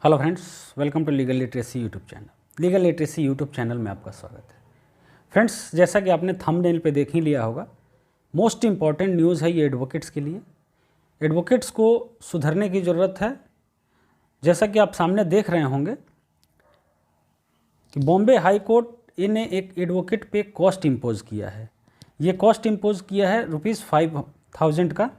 Hello friends, welcome to legal literacy YouTube channel. Legal literacy YouTube channel में आपका स्वागत है। फ्रेंड्स, जैसा कि आपने थंबनेल पे देख ही लिया होगा, मोस्ट इम्पॉर्टेंट न्यूज़ है ये एडवोकेट्स के लिए। एडवोकेट्स को सुधरने की ज़रूरत है। जैसा कि आप सामने देख रहे होंगे कि बॉम्बे हाई कोर्ट ने एक एडवोकेट पे कॉस्ट इम्पोज किया है। ये कॉस्ट इम्पोज किया है ₹5000 का।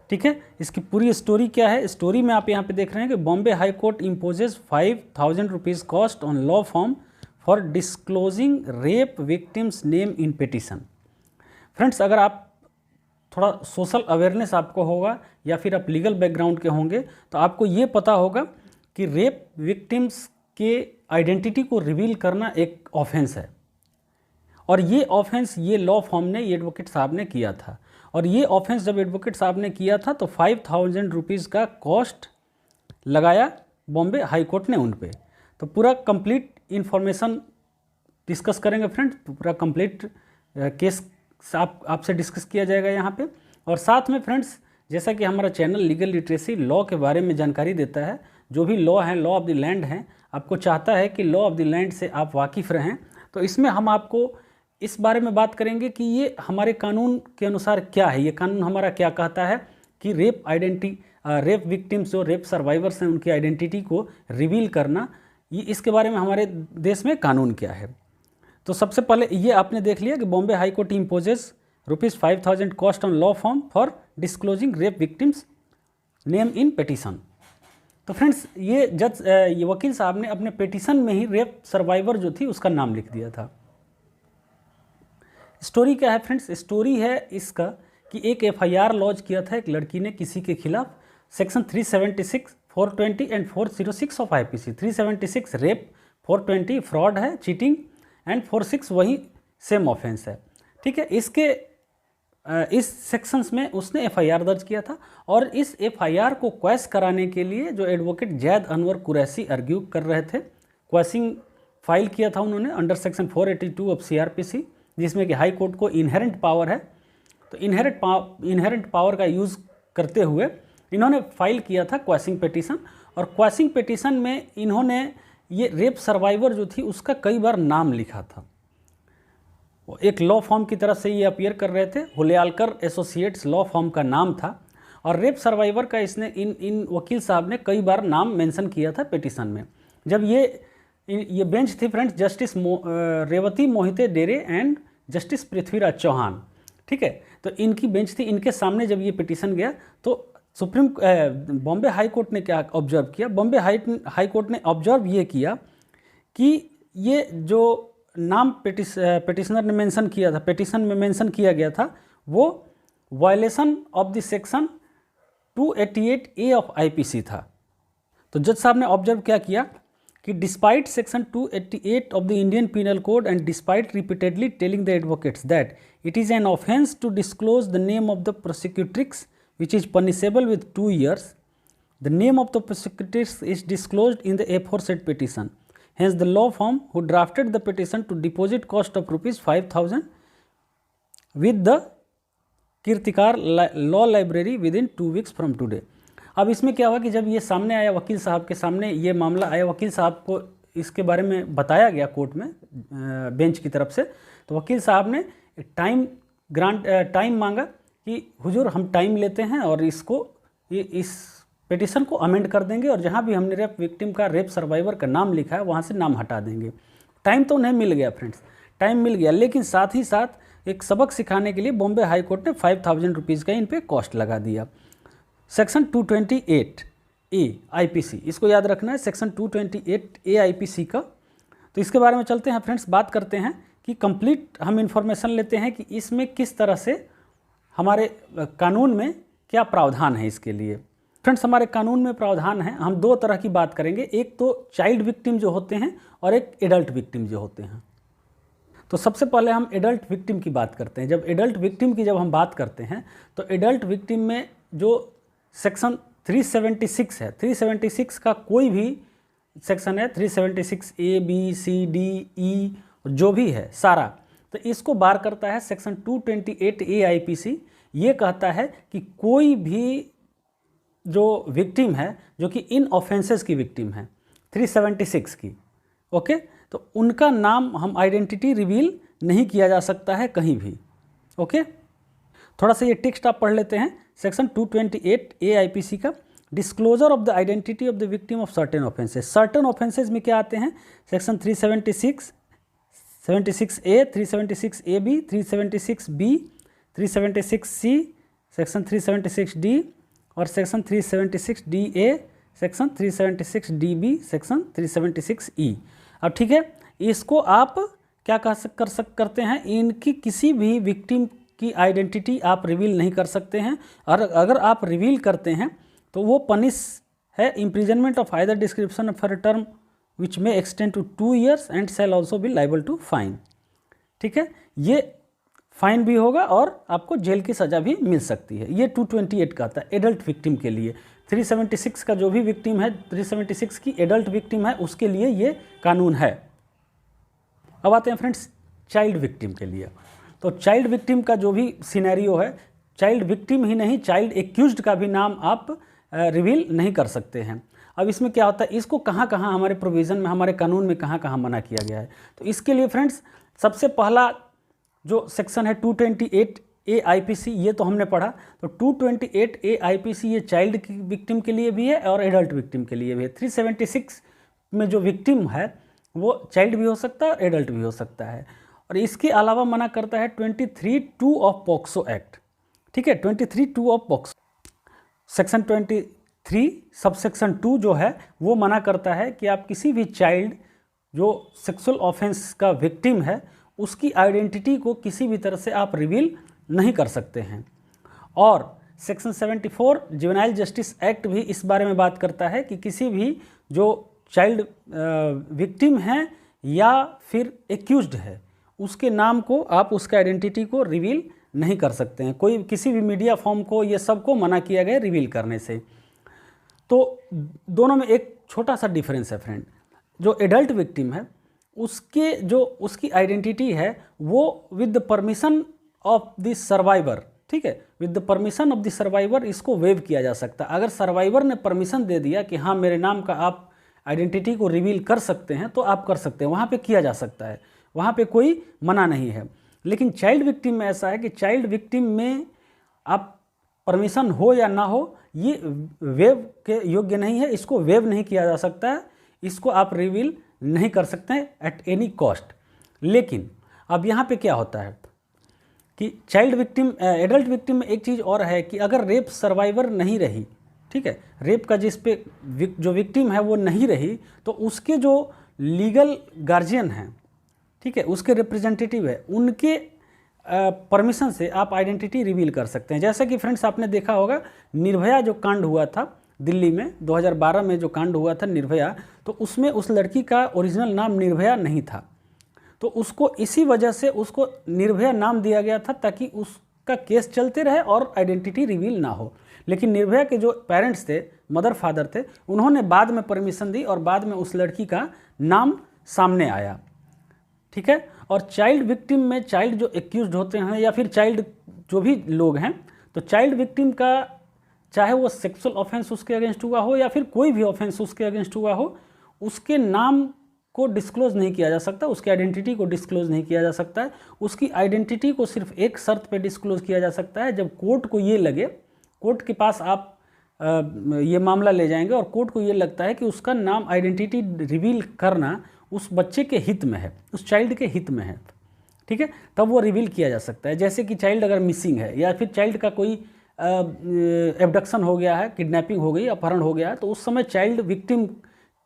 ठीक है, इसकी पूरी स्टोरी क्या है? स्टोरी में आप यहाँ पे देख रहे हैं कि Bombay high court imposes ₹5000 cost on law form for disclosing rape victims name in petition. Friends, अगर आप थोड़ा सोशल अवेयरनेस आपको होगा या फिर आप लीगल बैकग्राउंड के होंगे तो आपको ये पता होगा कि रेप विक्टिम्स के आइडेंटिटी को रिवील करना एक ऑफेंस है, और ये ऑफेंस ये लॉ फॉर्म ने, ये एडवोकेट साहब ने किया था। और ये ऑफेंस जब एडवोकेट साहब ने किया था तो ₹5000 का कॉस्ट लगाया बॉम्बे हाई कोर्ट ने उन पे। तो पूरा कंप्लीट इन्फॉर्मेशन डिस्कस करेंगे फ्रेंड्स, पूरा कंप्लीट केस आपसे डिस्कस किया जाएगा यहाँ पे। और साथ में फ्रेंड्स, जैसा कि हमारा चैनल लीगल लिटरेसी लॉ के बारे में जानकारी देता है, जो भी लॉ है, लॉ ऑफ द लैंड है, आपको चाहता है कि लॉ ऑफ द लैंड से आप वाकिफ़ रहें, तो इसमें हम आपको इस बारे में बात करेंगे कि ये हमारे कानून के अनुसार क्या है, ये कानून हमारा क्या कहता है कि रेप विक्टिम्स जो रेप सर्वाइवर्स हैं उनकी आइडेंटिटी को रिवील करना, ये इसके बारे में हमारे देश में कानून क्या है। तो सबसे पहले ये आपने देख लिया कि Bombay high court imposes ₹5000 cost on law form for disclosing rape victims name in petition. तो फ्रेंड्स, ये वकील साहब ने अपने पिटीशन में ही रेप सर्वाइवर जो थी उसका नाम लिख दिया था। स्टोरी क्या है फ्रेंड्स? स्टोरी है इसका कि एक FIR लॉन्च किया था एक लड़की ने किसी के खिलाफ, section 376, 420 and 406 of IPC। 376 rape, 420 fraud है, चीटिंग, एंड 46 वही सेम ऑफेंस है। ठीक है, इस सेक्शंस में उसने FIR दर्ज किया था, और इस FIR को क्वैश कराने के लिए जो एडवोकेट जैद अनवर कुरैशी आर्ग्यू कर रहे थे, क्वैशिंग फाइल किया था उन्होंने अंडर सेक्शन 482 ऑफ CRPC, जिसमें कि हाई कोर्ट को इनहेरेंट पावर है। तो इनहेरेंट पावर का यूज़ करते हुए इन्होंने फाइल किया था क्वैशिंग पिटीशन। और क्वैशिंग पिटीशन में इन्होंने ये रेप सर्वाइवर जो थी उसका कई बार नाम लिखा था। वो एक लॉ फॉर्म की तरफ से ये अपीयर कर रहे थे, हुलियालकर एसोसिएट्स लॉ फॉर्म का नाम था, और रेप सर्वाइवर का इसने इन वकील साहब ने कई बार नाम मेंशन किया था पिटीशन में। जब ये बेंच थी friends, justice Revati Mohite Dere and justice Prithviraj Chauhan. ठीक है, तो इनकी बेंच थी। इनके सामने जब ये पिटीशन गया तो बॉम्बे हाई कोर्ट ने क्या ऑब्जर्व किया? बॉम्बे हाई कोर्ट ने ऑब्जर्व ये किया कि ये जो नाम पिटिशनर ने मेंशन किया था, पिटीशन में मेंशन किया गया था, वो violation of the section 288A of IPC था। तो जज साहब ने ऑब्जर्व क्या किया कि despite section 288 of the Indian penal code and despite repeatedly telling the advocates that it is an offence to disclose the name of the prosecutrix which is punishable with 2 years, the name of the prosecutrix is disclosed in the aforesaid petition. Hence, the law firm who drafted the petition to deposit cost of ₹5000 with the Kirtikar Law Library within 2 weeks from today. अब इसमें क्या हुआ कि जब ये सामने आया, वकील साहब के सामने ये मामला आया, वकील साहब को इसके बारे में बताया गया कोर्ट में बेंच की तरफ से, तो वकील साहब ने टाइम मांगा कि हुजूर हम टाइम लेते हैं और इस पिटीशन को अमेंड कर देंगे, और जहाँ भी हमने रेप विक्टिम का, रेप सर्वाइवर का नाम लिखा है वहाँ से नाम हटा देंगे। टाइम तो उन्हें मिल गया फ्रेंड्स, टाइम मिल गया, लेकिन साथ ही साथ एक सबक सिखाने के लिए बॉम्बे हाई कोर्ट ने ₹5000 का इन पे कॉस्ट लगा दिया। सेक्शन 228A IPC, इसको याद रखना है, सेक्शन 228A IPC का। तो इसके बारे में चलते हैं फ्रेंड्स, बात करते हैं कि कंप्लीट हम इंफॉर्मेशन लेते हैं कि इसमें किस तरह से हमारे कानून में क्या प्रावधान है इसके लिए। फ्रेंड्स, हमारे कानून में प्रावधान है, हम 2 तरह की बात करेंगे, एक तो चाइल्ड विक्टिम जो होते हैं और एक एडल्ट विक्टिम जो होते हैं। तो सबसे पहले हम एडल्ट विक्टिम की बात करते हैं। जब एडल्ट विक्टिम की हम बात करते हैं तो एडल्ट विक्टिम में जो सेक्शन 376 है, 376 का कोई भी सेक्शन है, 376A B C D E जो भी है सारा, तो इसको बार करता है सेक्शन 228A IPC। ये कहता है कि कोई भी जो विक्टिम है जो कि इन ऑफेंसेस की विक्टिम है 376 की, ओके, तो उनका नाम हम आइडेंटिटी रिवील नहीं किया जा सकता है कहीं भी, ओके। थोड़ा सा ये टेक्स्ट आप पढ़ लेते हैं, सेक्शन 228 AIPC का, disclosure of the identity of the victim of certain offences. Certain offences में क्या आते हैं, section 376, 76A, 376AB, 376B, 376C, section 376D और section 376DA, section 376DB, section 376E। अब ठीक है, इसको आप क्या करते हैं, इनकी किसी भी विक्टिम की आइडेंटिटी आप रिवील नहीं कर सकते हैं, और अगर आप रिवील करते हैं तो वो पनिश है imprisonment of either description for a term which may extend to 2 years and shall also be liable to fine. ठीक है, ये फाइन भी होगा और आपको जेल की सज़ा भी मिल सकती है। ये 228 का आता है एडल्ट विक्टिम के लिए। 376 का जो भी विक्टिम है, 376 की एडल्ट विक्टिम है, उसके लिए ये कानून है। अब आते हैं फ्रेंड्स चाइल्ड विक्टिम के लिए। तो चाइल्ड विक्टिम का जो भी सिनेरियो है, चाइल्ड विक्टिम ही नहीं, चाइल्ड एक्यूज्ड का भी नाम आप रिवील नहीं कर सकते हैं। अब इसमें क्या होता है, इसको कहाँ कहाँ हमारे प्रोविज़न में, हमारे कानून में कहाँ कहाँ मना किया गया है। तो इसके लिए फ्रेंड्स सबसे पहला जो सेक्शन है 228 AIPC, ये तो हमने पढ़ा। तो 228 AIPC ये चाइल्ड की विक्टिम के लिए भी है और एडल्ट विक्टिम के लिए भी है। 376 में जो विक्टिम है वो चाइल्ड भी हो सकता है और एडल्ट भी हो सकता है। और इसके अलावा मना करता है 23(2) ऑफ पॉक्सो एक्ट। ठीक है, 23(2) ऑफ पॉक्सो, सेक्शन 23 सबसेक्शन 2 जो है वो मना करता है कि आप किसी भी चाइल्ड जो सेक्सुअल ऑफेंस का विक्टिम है उसकी आइडेंटिटी को किसी भी तरह से आप रिवील नहीं कर सकते हैं। और सेक्शन 74 जुवेनाइल जस्टिस एक्ट भी इस बारे में बात करता है कि किसी भी जो चाइल्ड विक्टिम है या फिर एक्यूज्ड है उसके नाम को आप, उसके आइडेंटिटी को रिवील नहीं कर सकते हैं। कोई किसी भी मीडिया फॉर्म को, ये सब को मना किया गया रिवील करने से। तो दोनों में एक छोटा सा डिफरेंस है फ्रेंड। जो एडल्ट विक्टिम है उसके जो उसकी आइडेंटिटी है वो with the permission of the survivor, ठीक है, with the permission of the survivor इसको वेव किया जा सकता है। अगर सर्वाइवर ने परमिशन दे दिया कि हाँ मेरे नाम का आप आइडेंटिटी को रिवील कर सकते हैं तो आप कर सकते हैं, वहाँ पे किया जा सकता है, वहाँ पे कोई मना नहीं है। लेकिन चाइल्ड विक्टिम में ऐसा है कि चाइल्ड विक्टिम में आप परमिशन हो या ना हो ये वेव के योग्य नहीं है, इसको वेव नहीं किया जा सकता है, इसको आप रिवील नहीं कर सकते हैं एट एनी कॉस्ट। लेकिन अब यहाँ पे क्या होता है कि चाइल्ड विक्टिम, एडल्ट विक्टिम में एक चीज़ और है कि अगर रेप सर्वाइवर नहीं रही, ठीक है, रेप का जिस पे जो विक्टिम है वो नहीं रही, तो उसके जो लीगल गार्जियन हैं, ठीक है, उसके रिप्रेजेंटेटिव है, उनके परमिशन से आप आइडेंटिटी रिवील कर सकते हैं। जैसा कि फ्रेंड्स आपने देखा होगा निर्भया जो कांड हुआ था दिल्ली में 2012 में, जो कांड हुआ था निर्भया, तो उसमें उस लड़की का ओरिजिनल नाम निर्भया नहीं था। तो उसको इसी वजह से उसको निर्भया नाम दिया गया था ताकि उसका केस चलते रहे और आइडेंटिटी रिवील ना हो। लेकिन निर्भया के जो पेरेंट्स थे, मदर फादर थे, उन्होंने बाद में परमिशन दी और बाद में उस लड़की का नाम सामने आया। ठीक है, और चाइल्ड विक्टिम में चाइल्ड जो एक्यूज्ड होते हैं या फिर चाइल्ड जो भी लोग हैं, तो चाइल्ड विक्टिम का चाहे वो सेक्सुअल ऑफेंस उसके अगेंस्ट हुआ हो या फिर कोई भी ऑफेंस उसके अगेंस्ट हुआ हो, उसके नाम को डिस्क्लोज नहीं किया जा सकता, उसकी आइडेंटिटी को डिस्क्लोज नहीं किया जा सकता है। उसकी आइडेंटिटी को सिर्फ एक शर्त पे डिस्क्लोज किया जा सकता है, जब कोर्ट को ये लगे, कोर्ट के पास आप ये मामला ले जाएंगे और कोर्ट को ये लगता है कि उसका नाम आइडेंटिटी रिवील करना उस बच्चे के हित में है, उस चाइल्ड के हित में है, ठीक है, तब वो रिवील किया जा सकता है। जैसे कि चाइल्ड अगर मिसिंग है या फिर चाइल्ड का कोई एब्डक्शन हो गया है, किडनैपिंग हो गई, अपहरण हो गया है, तो उस समय चाइल्ड विक्टिम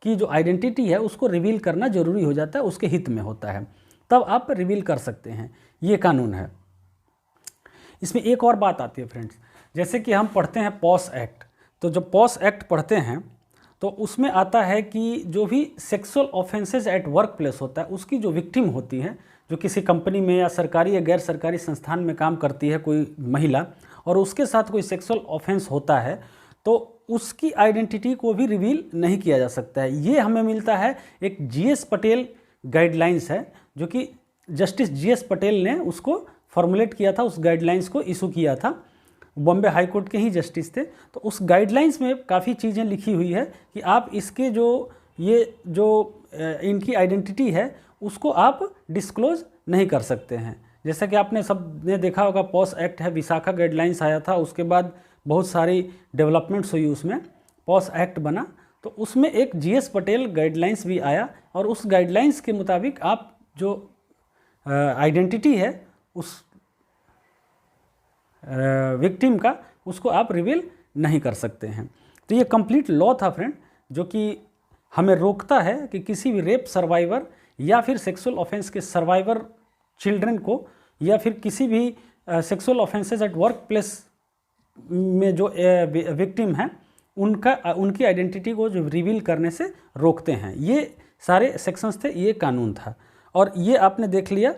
की जो आइडेंटिटी है उसको रिवील करना जरूरी हो जाता है, उसके हित में होता है, तब आप रिवील कर सकते हैं। ये कानून है। इसमें एक और बात आती है फ्रेंड्स, जैसे कि हम पढ़ते हैं पॉस एक्ट, तो जब पॉस एक्ट पढ़ते हैं तो उसमें आता है कि जो भी sexual offences at work place होता है, उसकी जो विक्टिम होती है, जो किसी कंपनी में या सरकारी या गैर सरकारी संस्थान में काम करती है कोई महिला और उसके साथ कोई सेक्सुअल ऑफेंस होता है, तो उसकी आइडेंटिटी को भी रिवील नहीं किया जा सकता है। ये हमें मिलता है एक GS पटेल गाइडलाइंस है, जो कि जस्टिस GS पटेल ने उसको फॉर्मुलेट किया था, उस गाइडलाइंस को इशू किया था। बॉम्बे हाई कोर्ट के ही जस्टिस थे। तो उस गाइडलाइंस में काफ़ी चीज़ें लिखी हुई है कि आप इसके इनकी आइडेंटिटी है उसको आप डिस्क्लोज नहीं कर सकते हैं। जैसा कि आपने सब ने देखा होगा, पॉस एक्ट है, विशाखा गाइडलाइंस आया था, उसके बाद बहुत सारी डेवलपमेंट्स हुई, उसमें पॉस एक्ट बना, तो उसमें एक जीएस पटेल गाइडलाइंस भी आया और उस गाइडलाइंस के मुताबिक आप जो आइडेंटिटी है उस विक्टिम का, उसको आप रिवील नहीं कर सकते हैं। तो ये कंप्लीट लॉ था फ्रेंड, जो कि हमें रोकता है कि किसी भी रेप सर्वाइवर या फिर सेक्सुअल ऑफेंस के सर्वाइवर चिल्ड्रन को या फिर किसी भी sexual offences at work place में जो विक्टिम हैं उनकी आइडेंटिटी को जो रिवील करने से रोकते हैं। ये सारे सेक्शंस थे, ये कानून था। और ये आपने देख लिया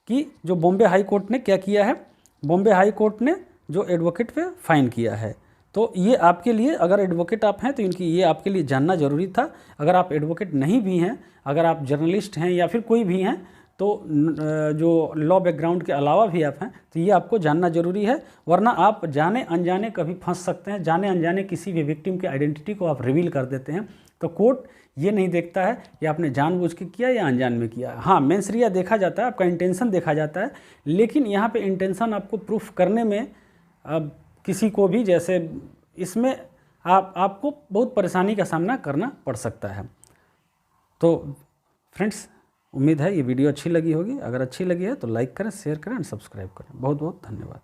कि जो बॉम्बे हाई कोर्ट ने क्या किया है, बॉम्बे हाई कोर्ट ने जो एडवोकेट पे फाइन किया है। तो ये आपके लिए, अगर एडवोकेट आप हैं तो ये आपके लिए जानना ज़रूरी था। अगर आप एडवोकेट नहीं भी हैं, अगर आप जर्नलिस्ट हैं या फिर कोई भी हैं, तो जो लॉ बैकग्राउंड के अलावा भी आप हैं, तो ये आपको जानना ज़रूरी है, वरना आप जाने अनजाने कभी फंस सकते हैं। जाने अनजाने किसी भी विक्टिम की आइडेंटिटी को आप रिवील कर देते हैं, तो कोर्ट ये नहीं देखता है कि आपने जानबूझ के किया या अनजान में किया। हाँ, मेंस रिया देखा जाता है, आपका इंटेंशन देखा जाता है, लेकिन यहाँ पे इंटेंशन आपको प्रूफ करने में अब किसी को भी, जैसे इसमें आपको बहुत परेशानी का सामना करना पड़ सकता है। तो फ्रेंड्स, उम्मीद है ये वीडियो अच्छी लगी होगी। अगर अच्छी लगी है तो लाइक करें, शेयर करें और सब्सक्राइब करें। बहुत बहुत धन्यवाद।